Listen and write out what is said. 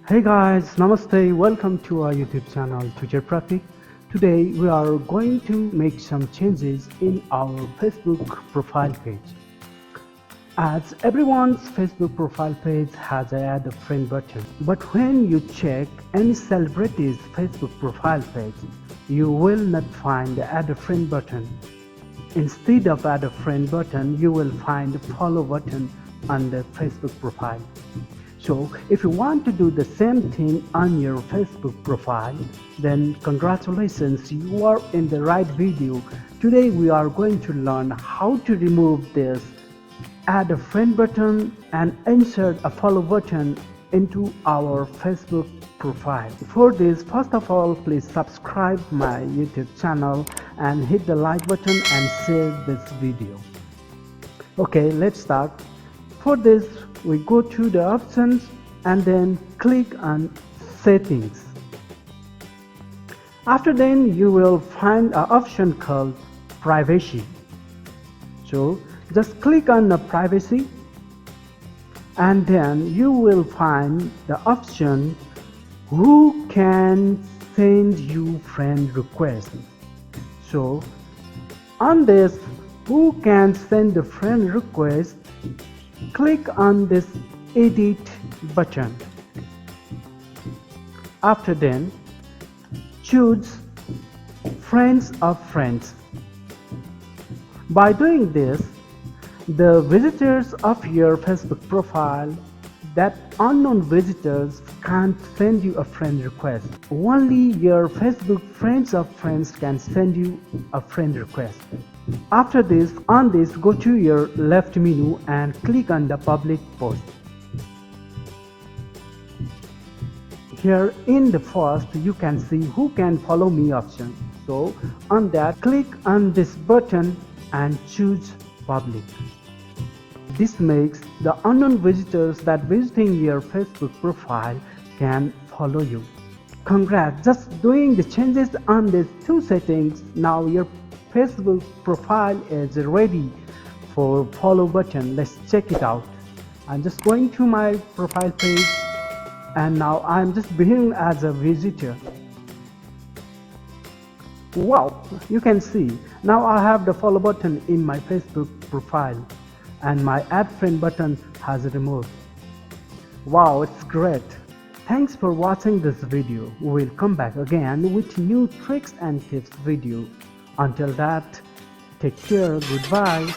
Hey guys, Namaste, welcome to our YouTube channel Tutor Pratik. Today we are going to make some changes in our Facebook profile page. As everyone's Facebook profile page has an add a friend button, but when you check any celebrity's Facebook profile page, you will not find the add a friend button. Instead of add a friend button, you will find the follow button on the Facebook profile. So if you want to do the same thing on your Facebook profile, then congratulations, you are in the right video. Today we are going to learn how to remove this add a friend button and insert a follow button into our Facebook profile. For this, first of all, please subscribe my YouTube channel and hit the like button and share this video. Okay, let's start. For this, we go to the options and then click on settings. After then, you will find an option called privacy. So just click on the privacy and then you will find the option who can send you friend request. So on this who can send a friend request, click on this edit button. After then, choose friends of friends. By doing this, the visitors of your Facebook profile, that unknown visitors, can't send you a friend request. Only your Facebook friends of friends can send you a friend request. After this, on this, go to your left menu and click on the public post. Here in the first, you can see who can follow me option. So on that, click on this button and choose public. This makes the unknown visitors that visiting your Facebook profile can follow you. Congrats, just doing the changes on these two settings. Now your Facebook profile is ready for follow button. Let's check it out. I'm just going to my profile page and now I'm just beginning as a visitor. Wow, you can see now I have the follow button in my Facebook profile and my add friend button has removed. Wow, it's great. Thanks for watching this video. We will come back again with new tricks and tips video. Until that, take care, goodbye.